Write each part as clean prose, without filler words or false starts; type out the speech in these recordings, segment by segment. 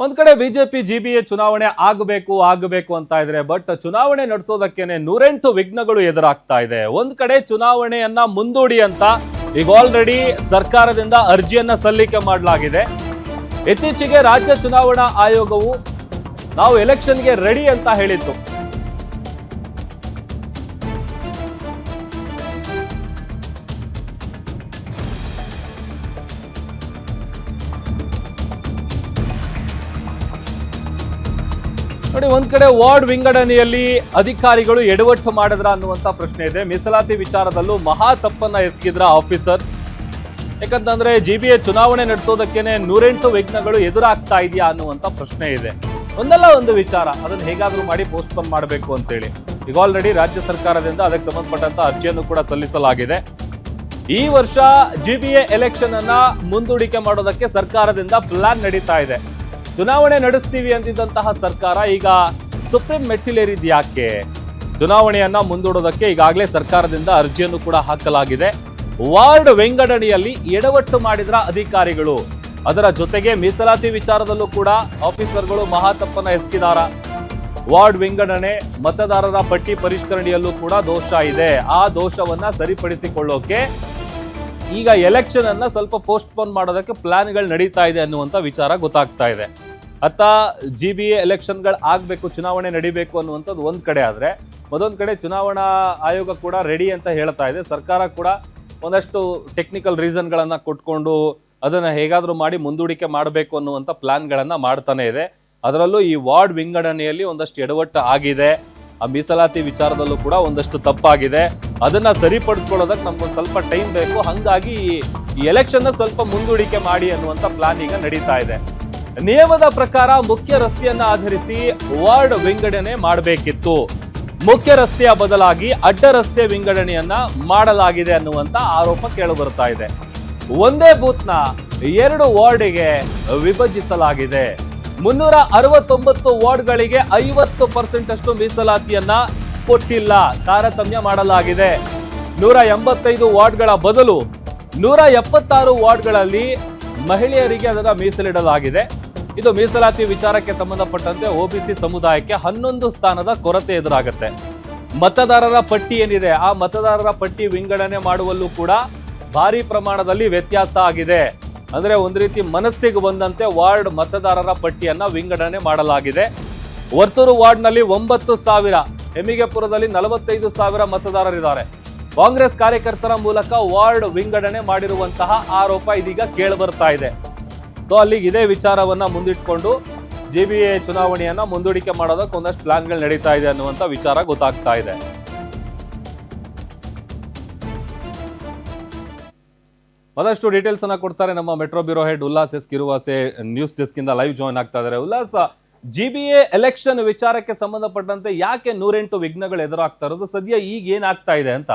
ಒಂದ್ ಕಡೆ BJP GBA ಚುನಾವಣೆ ಆಗಬೇಕು ಅಂತ ಇದ್ರೆ, ಬಟ್ ಚುನಾವಣೆ ನಡೆಸೋದಕ್ಕೇನೆ 108 ವಿಘ್ನಗಳು ಎದುರಾಗ್ತಾ ಇದೆ. ಒಂದ್ ಕಡೆ ಚುನಾವಣೆಯನ್ನ ಮುಂದೂಡಿ ಅಂತ ಈಗ ಆಲ್ರೆಡಿ ಸರ್ಕಾರದಿಂದ ಅರ್ಜಿಯನ್ನ ಸಲ್ಲಿಕೆ ಮಾಡಲಾಗಿದೆ. ಇತ್ತೀಚೆಗೆ ರಾಜ್ಯ ಚುನಾವಣಾ ಆಯೋಗವು ನಾವು ಎಲೆಕ್ಷನ್ಗೆ ರೆಡಿ ಅಂತ ಹೇಳಿತ್ತು. ನೋಡಿ, ಒಂದ್ ಕಡೆ ವಾರ್ಡ್ ವಿಂಗಡಣೆಯಲ್ಲಿ ಅಧಿಕಾರಿಗಳು ಎಡವಟ್ಟು ಮಾಡಿದ್ರ ಅನ್ನುವಂತ ಪ್ರಶ್ನೆ ಇದೆ. ಮೀಸಲಾತಿ ವಿಚಾರದಲ್ಲೂ ಮಹಾ ತಪ್ಪನ್ನ ಎಸಗಿದ್ರ ಆಫೀಸರ್ಸ್. ಯಾಕಂತಂದ್ರೆ ಜಿಬಿಎ ಚುನಾವಣೆ ನಡೆಸೋದಕ್ಕೇನೆ 108 ವಿಘ್ನಗಳು ಎದುರಾಗ್ತಾ ಇದೆಯಾ ಅನ್ನುವಂತ ಪ್ರಶ್ನೆ ಇದೆ. ಒಂದಲ್ಲ ಒಂದು ವಿಚಾರ ಅದನ್ನ ಹೇಗಾದ್ರೂ ಮಾಡಿ ಪೋಸ್ಟ್ಪೋನ್ ಮಾಡಬೇಕು ಅಂತೇಳಿ ಈಗ ಆಲ್ರೆಡಿ ರಾಜ್ಯ ಸರ್ಕಾರದಿಂದ ಅದಕ್ಕೆ ಸಂಬಂಧಪಟ್ಟಂತ ಅರ್ಜಿಯನ್ನು ಕೂಡ ಸಲ್ಲಿಸಲಾಗಿದೆ. ಈ ವರ್ಷ ಜಿಬಿಎ ಎಲೆಕ್ಷನ್ ಅನ್ನ ಮುಂದೂಡಿಕೆ ಮಾಡೋದಕ್ಕೆ ಸರ್ಕಾರದಿಂದ ಪ್ಲಾನ್ ನಡೀತಾ ಇದೆ. ಚುನಾವಣೆ ನಡೆಸ್ತೀವಿ ಅಂತಿದ್ದಂತಹ ಸರ್ಕಾರ ಈಗ ಸುಪ್ರೀಂ ಮೆಟ್ಟಿಲೇರಿದ್ ಯಾಕೆ? ಚುನಾವಣೆಯನ್ನ ಮುಂದೂಡೋದಕ್ಕೆ ಈಗಾಗಲೇ ಸರ್ಕಾರದಿಂದ ಅರ್ಜಿಯನ್ನು ಕೂಡ ಹಾಕಲಾಗಿದೆ. ವಾರ್ಡ್ ವಿಂಗಡಣೆಯಲ್ಲಿ ಎಡವಟ್ಟು ಮಾಡಿದ್ರ ಅಧಿಕಾರಿಗಳು, ಅದರ ಜೊತೆಗೆ ಮೀಸಲಾತಿ ವಿಚಾರದಲ್ಲೂ ಕೂಡ ಆಫೀಸರ್ಗಳು ಮಹಾ ತಪ್ಪನ್ನ ಎಸಗಿದಾರ. ವಾರ್ಡ್ ವಿಂಗಡಣೆ, ಮತದಾರರ ಪಟ್ಟಿ ಪರಿಷ್ಕರಣೆಯಲ್ಲೂ ಕೂಡ ದೋಷ ಇದೆ. ಆ ದೋಷವನ್ನ ಸರಿಪಡಿಸಿಕೊಳ್ಳೋಕೆ ಈಗ ಎಲೆಕ್ಷನ್ ಅನ್ನ ಸ್ವಲ್ಪ ಪೋಸ್ಟ್ಪೋನ್ ಮಾಡೋದಕ್ಕೆ ಪ್ಲಾನ್ಗಳು ನಡೀತಾ ಇದೆ ಅನ್ನುವಂತ ವಿಚಾರ ಗೊತ್ತಾಗ್ತಾ ಇದೆ. ಅತ್ತ ಜಿಬಿಎ ಎಲೆಕ್ಷನ್ಗಳು ಆಗ್ಬೇಕು, ಚುನಾವಣೆ ನಡಿಬೇಕು ಅನ್ನುವಂಥದ್ದು ಒಂದ್ ಕಡೆ ಆದ್ರೆ, ಮತ್ತೊಂದ್ ಕಡೆ ಚುನಾವಣಾ ಆಯೋಗ ಕೂಡ ರೆಡಿ ಅಂತ ಹೇಳ್ತಾ ಇದೆ. ಸರ್ಕಾರ ಕೂಡ ಒಂದಷ್ಟು ಟೆಕ್ನಿಕಲ್ ರೀಸನ್ಗಳನ್ನ ಕೊಟ್ಕೊಂಡು ಅದನ್ನ ಹೇಗಾದ್ರೂ ಮಾಡಿ ಮುಂದೂಡಿಕೆ ಮಾಡಬೇಕು ಅನ್ನುವಂಥ ಪ್ಲಾನ್ಗಳನ್ನ ಮಾಡ್ತಾನೆ ಇದೆ. ಅದರಲ್ಲೂ ಈ ವಾರ್ಡ್ ವಿಂಗಡಣೆಯಲ್ಲಿ ಒಂದಷ್ಟು ಎಡವಟ್ಟು ಆಗಿದೆ. ಆ ಮೀಸಲಾತಿ ವಿಚಾರದಲ್ಲೂ ಕೂಡ ಒಂದಷ್ಟು ತಪ್ಪಾಗಿದೆ. ಅದನ್ನ ಸರಿಪಡಿಸ್ಕೊಳ್ಳೋದಕ್ಕೆ ನಮ್ಗೊಂದು ಸ್ವಲ್ಪ ಟೈಮ್ ಬೇಕು. ಹಂಗಾಗಿ ಈ ಎಲೆಕ್ಷನ್ ಸ್ವಲ್ಪ ಮುಂದೂಡಿಕೆ ಮಾಡಿ ಅನ್ನುವಂಥ ಪ್ಲಾನ್ ಈಗ ನಡೀತಾ ಇದೆ. ನಿಯಮದ ಪ್ರಕಾರ ಮುಖ್ಯ ರಸ್ತೆಯನ್ನ ಆಧರಿಸಿ ವಾರ್ಡ್ ವಿಂಗಡಣೆ ಮಾಡಬೇಕಿತ್ತು. ಮುಖ್ಯ ರಸ್ತೆಯ ಬದಲಾಗಿ ಅಡ್ಡ ರಸ್ತೆ ವಿಂಗಡಣೆಯನ್ನ ಮಾಡಲಾಗಿದೆ ಅನ್ನುವಂತ ಆರೋಪ ಕೇಳಿ ಬರ್ತಾ ಇದೆ. ಒಂದೇ ಬೂತ್ನ 2 ವಾರ್ಡ್ಗೆ ವಿಭಜಿಸಲಾಗಿದೆ. 369 ವಾರ್ಡ್ಗಳಿಗೆ 50% ಅಷ್ಟು ಮೀಸಲಾತಿಯನ್ನ ಕೊಟ್ಟಿಲ್ಲ, ತಾರತಮ್ಯ ಮಾಡಲಾಗಿದೆ. 185 ವಾರ್ಡ್ಗಳ ಬದಲು 176 ವಾರ್ಡ್ಗಳಲ್ಲಿ ಮಹಿಳೆಯರಿಗೆ ಅದನ್ನ ಮೀಸಲಿಡಲಾಗಿದೆ. ಇದು ಮೀಸಲಾತಿ ವಿಚಾರಕ್ಕೆ ಸಂಬಂಧಪಟ್ಟಂತೆ ಒಬಿಸಿ ಸಮುದಾಯಕ್ಕೆ 11 ಸ್ಥಾನದ ಕೊರತೆ ಎದುರಾಗುತ್ತೆ. ಮತದಾರರ ಪಟ್ಟಿ ಏನಿದೆ, ಆ ಮತದಾರರ ಪಟ್ಟಿ ವಿಂಗಡಣೆ ಮಾಡುವಲ್ಲೂ ಕೂಡ ಭಾರಿ ಪ್ರಮಾಣದಲ್ಲಿ ವ್ಯತ್ಯಾಸ ಆಗಿದೆ. ಅಂದ್ರೆ ಒಂದ್ ರೀತಿ ಮನಸ್ಸಿಗೆ ಬಂದಂತೆ ವಾರ್ಡ್ ಮತದಾರರ ಪಟ್ಟಿಯನ್ನ ವಿಂಗಡಣೆ ಮಾಡಲಾಗಿದೆ. ವರ್ತೂರು ವಾರ್ಡ್ನಲ್ಲಿ 9,000, ಹೆಮ್ಮಿಗೆಪುರದಲ್ಲಿ 45,000 ಮತದಾರರಿದ್ದಾರೆ. ಕಾಂಗ್ರೆಸ್ ಕಾರ್ಯಕರ್ತರ ಮೂಲಕ ವಾರ್ಡ್ ವಿಂಗಡಣೆ ಮಾಡಿರುವಂತಹ ಆರೋಪ ಇದೀಗ ಕೇಳಿ ಬರ್ತಾ ಇದೆ. ಸೊ ಅಲ್ಲಿಗೆ ಇದೇ ವಿಚಾರವನ್ನ ಮುಂದಿಟ್ಕೊಂಡು ಜಿಬಿಎ ಚುನಾವಣೆಯನ್ನ ಮುಂದೂಡಿಕೆ ಮಾಡೋದಕ್ಕೆ ಒಂದಷ್ಟು ಪ್ಲಾನ್ಗಳು ನಡೀತಾ ಇದೆ ಅನ್ನುವಂತ ವಿಚಾರ ಗೊತ್ತಾಗ್ತಾ ಇದೆ. ಮತ್ತಷ್ಟು ಡೀಟೇಲ್ಸ್ ಅನ್ನ ಕೊಡ್ತಾರೆ ನಮ್ಮ metro bureau head Ullas S ಕಿರುವಾಸೆ, ನ್ಯೂಸ್ ಡೆಸ್ಕ್ ಇಂದ ಲೈವ್ ಜಾಯಿನ್ ಆಗ್ತಾ ಇದ್ದಾರೆ. ಉಲ್ಲಾಸ್, ಜಿಬಿಎ ಎಲೆಕ್ಷನ್ ವಿಚಾರಕ್ಕೆ ಸಂಬಂಧಪಟ್ಟಂತೆ ಯಾಕೆ 108 ವಿಘ್ನಗಳು ಎದುರಾಗ್ತಾ ಇರೋದು? ಸದ್ಯ ಈಗ ಏನಾಗ್ತಾ ಇದೆ ಅಂತ?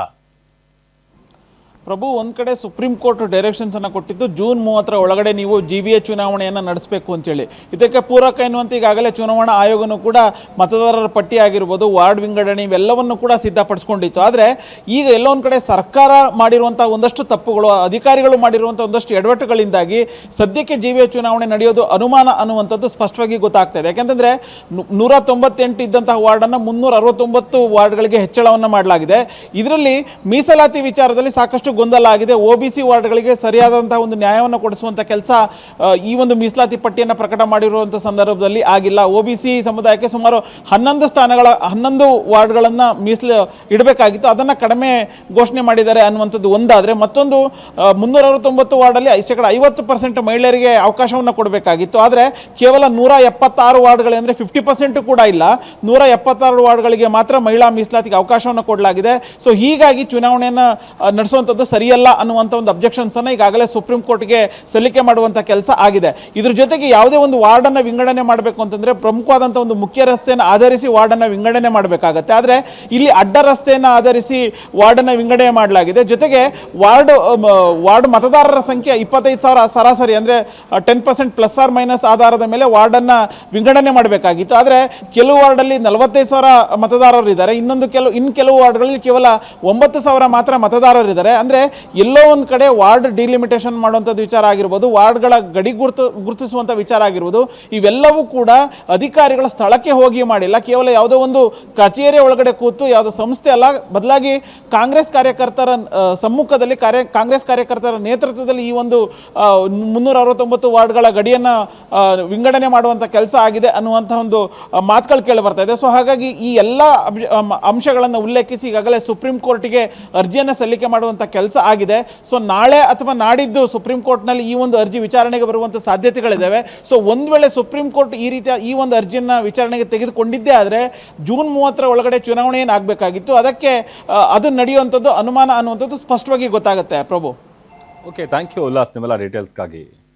ಪ್ರಭು, ಒಂದು ಕಡೆ ಸುಪ್ರೀಂ ಕೋರ್ಟ್ ಡೈರೆಕ್ಷನ್ಸ್ ಅನ್ನು ಕೊಟ್ಟಿದ್ದು ಜೂನ್ 30 ಒಳಗಡೆ ನೀವು ಜಿಬಿಎ ಚುನಾವಣೆಯನ್ನು ನಡೆಸಬೇಕು ಅಂತೇಳಿ. ಇದಕ್ಕೆ ಪೂರಕ ಎನ್ನುವಂತೆ ಈಗಾಗಲೇ ಚುನಾವಣಾ ಆಯೋಗನೂ ಕೂಡ ಮತದಾರರ ಪಟ್ಟಿ ಆಗಿರ್ಬೋದು, ವಾರ್ಡ್ ವಿಂಗಡಣೆ ಇವೆಲ್ಲವನ್ನು ಕೂಡ ಸಿದ್ಧಪಡಿಸ್ಕೊಂಡಿತ್ತು. ಆದರೆ ಈಗ ಎಲ್ಲೋ ಒಂದು ಕಡೆ ಸರ್ಕಾರ ಮಾಡಿರುವಂಥ ಒಂದಷ್ಟು ತಪ್ಪುಗಳು, ಅಧಿಕಾರಿಗಳು ಮಾಡಿರುವಂಥ ಒಂದಷ್ಟು ಎಡವಟ್ಟುಗಳಿಂದಾಗಿ ಸದ್ಯಕ್ಕೆ ಜಿಬಿಎ ಚುನಾವಣೆ ನಡೆಯೋದು ಅನುಮಾನ ಅನ್ನುವಂಥದ್ದು ಸ್ಪಷ್ಟವಾಗಿ ಗೊತ್ತಾಗ್ತಾ ಇದೆ. ಯಾಕೆಂತಂದರೆ 198 ಇದ್ದಂತಹ ವಾರ್ಡನ್ನು 369 ವಾರ್ಡ್ಗಳಿಗೆ ಹೆಚ್ಚಳವನ್ನು ಮಾಡಲಾಗಿದೆ. ಇದರಲ್ಲಿ ಮೀಸಲಾತಿ ವಿಚಾರದಲ್ಲಿ ಸಾಕಷ್ಟು ಗೊಂದಲ ಆಗಿದೆ. ಒಬಿಸಿ ವಾರ್ಡ್ಗಳಿಗೆ ಸರಿಯಾದಂತಹ ಒಂದು ನ್ಯಾಯವನ್ನು ಕೊಡಿಸುವಂಥ ಕೆಲಸ ಈ ಒಂದು ಮೀಸಲಾತಿ ಪಟ್ಟಿಯನ್ನು ಪ್ರಕಟ ಮಾಡಿರುವಂಥ ಸಂದರ್ಭದಲ್ಲಿ ಆಗಿಲ್ಲ. ಒಬಿಸಿ ಸಮುದಾಯಕ್ಕೆ ಸುಮಾರು 11 ವಾರ್ಡ್ಗಳನ್ನು ಮೀಸಲು ಇಡಬೇಕಾಗಿತ್ತು, ಅದನ್ನು ಕಡಿಮೆ ಘೋಷಣೆ ಮಾಡಿದ್ದಾರೆ ಅನ್ನುವಂಥದ್ದು ಒಂದಾದರೆ, ಮತ್ತೊಂದು 369 ವಾರ್ಡಲ್ಲಿ 50% ಮಹಿಳೆಯರಿಗೆ ಅವಕಾಶವನ್ನು ಕೊಡಬೇಕಾಗಿತ್ತು. ಆದರೆ ಕೇವಲ 176 ವಾರ್ಡ್ಗಳು ಅಂದರೆ 50% ಕೂಡ ಇಲ್ಲ, 176 ವಾರ್ಡ್ಗಳಿಗೆ ಮಾತ್ರ ಮಹಿಳಾ ಮೀಸಲಾತಿಗೆ ಅವಕಾಶವನ್ನು ಕೊಡಲಾಗಿದೆ. ಸೊ ಹೀಗಾಗಿ ಚುನಾವಣೆಯನ್ನು ನಡೆಸುವಂಥದ್ದು ಸರಿಯಲ್ಲ ಅನ್ನುವಂಥ ಒಂದು ಅಬ್ಜೆಕ್ಷನ್ಸ್ ಅನ್ನು ಈಗಾಗಲೇ ಸುಪ್ರೀಂ ಕೋರ್ಟ್ಗೆ ಸಲ್ಲಿಕೆ ಮಾಡುವಂಥ ಕೆಲಸ ಆಗಿದೆ. ಇದ್ರ ಜೊತೆಗೆ ಯಾವುದೇ ಒಂದು ವಾರ್ಡನ್ನು ವಿಂಗಡಣೆ ಮಾಡಬೇಕು ಅಂತಂದರೆ ಪ್ರಮುಖವಾದಂಥ ಒಂದು ಮುಖ್ಯ ರಸ್ತೆಯನ್ನು ಆಧರಿಸಿ ವಾರ್ಡನ್ನು ವಿಂಗಡಣೆ ಮಾಡಬೇಕಾಗತ್ತೆ. ಆದರೆ ಇಲ್ಲಿ ಅಡ್ಡ ರಸ್ತೆಯನ್ನು ಆಧರಿಸಿ ವಾರ್ಡನ್ನು ವಿಂಗಡಣೆ ಮಾಡಲಾಗಿದೆ. ಜೊತೆಗೆ ವಾರ್ಡ್ ಮತದಾರರ ಸಂಖ್ಯೆ 25,000 ಸರಾಸರಿ ಅಂದರೆ 10% ಪ್ಲಸ್ ಆರ್ ಮೈನಸ್ ಆಧಾರದ ಮೇಲೆ ವಾರ್ಡನ್ನು ವಿಂಗಡಣೆ ಮಾಡಬೇಕಾಗಿತ್ತು. ಆದರೆ ಕೆಲವು ವಾರ್ಡಲ್ಲಿ 45,000 ಮತದಾರರು ಇದ್ದಾರೆ, ಇನ್ನು ಕೆಲವು ವಾರ್ಡ್ಗಳಲ್ಲಿ ಕೇವಲ 9,000 ಮಾತ್ರ ಮತದಾರರಿದ್ದಾರೆ. ಯಾಕಂದರೆ ಎಲ್ಲೋ ಒಂದು ಕಡೆ ವಾರ್ಡ್ ಡಿಲಿಮಿಟೇಷನ್ ಮಾಡುವಂಥದ್ದು ವಿಚಾರ ಆಗಿರ್ಬೋದು, ವಾರ್ಡ್ಗಳ ಗಡಿ ಗುರುತಿಸುವಂಥ ವಿಚಾರ ಆಗಿರ್ಬೋದು, ಇವೆಲ್ಲವೂ ಕೂಡ ಅಧಿಕಾರಿಗಳ ಸ್ಥಳಕ್ಕೆ ಹೋಗಿ ಮಾಡಿಲ್ಲ. ಕೇವಲ ಯಾವುದೋ ಒಂದು ಕಚೇರಿ ಒಳಗಡೆ ಕೂತು, ಯಾವುದೋ ಸಂಸ್ಥೆ ಅಲ್ಲ, ಬದಲಾಗಿ ಕಾಂಗ್ರೆಸ್ ಕಾರ್ಯಕರ್ತರ ಸಮ್ಮುಖದಲ್ಲಿ ಕಾಂಗ್ರೆಸ್ ಕಾರ್ಯಕರ್ತರ ನೇತೃತ್ವದಲ್ಲಿ ಈ ಒಂದು 369 ವಾರ್ಡ್ಗಳ ಗಡಿಯನ್ನು ವಿಂಗಡಣೆ ಮಾಡುವಂಥ ಕೆಲಸ ಆಗಿದೆ ಅನ್ನುವಂಥ ಒಂದು ಮಾತುಗಳು ಕೇಳಿ ಬರ್ತಾ ಇದೆ. ಸೊ ಹಾಗಾಗಿ ಈ ಎಲ್ಲ ಅಂಶಗಳನ್ನು ಉಲ್ಲೇಖಿಸಿ ಈಗಾಗಲೇ ಸುಪ್ರೀಂ ಕೋರ್ಟಿಗೆ ಅರ್ಜಿಯನ್ನು ಸಲ್ಲಿಕೆ ಮಾಡುವಂಥ ಕೆಲಸ ಆಗಿದೆ. ಸೊ ನಾಳೆ ಅಥವಾ ನಾಡಿದ್ದು ಸುಪ್ರೀಂ ಕೋರ್ಟ್ನಲ್ಲಿ ಈ ಒಂದು ಅರ್ಜಿ ವಿಚಾರಣೆಗೆ ಬರುವಂಥ ಸಾಧ್ಯತೆಗಳಿದ್ದಾವೆ. ಸೊ ಒಂದು ವೇಳೆ ಸುಪ್ರೀಂ ಕೋರ್ಟ್ ಈ ರೀತಿಯ ಈ ಒಂದು ಅರ್ಜಿಯನ್ನು ವಿಚಾರಣೆಗೆ ತೆಗೆದುಕೊಂಡಿದ್ದೇ ಆದರೆ ಜೂನ್ 30 ಒಳಗಡೆ ಚುನಾವಣೆ ಏನಾಗಬೇಕಾಗಿತ್ತು ಅದಕ್ಕೆ ಅದು ನಡೆಯುವಂಥದ್ದು ಅನುಮಾನ ಅನ್ನುವಂಥದ್ದು ಸ್ಪಷ್ಟವಾಗಿ ಗೊತ್ತಾಗುತ್ತೆ. ಪ್ರಭು, ಓಕೆ, ಥ್ಯಾಂಕ್ ಯು ಉಲ್ಲಾಸ್ ನಿಮ್ಮೆಲ್ಲ ಡೀಟೇಲ್ಸ್ಗಾಗಿ.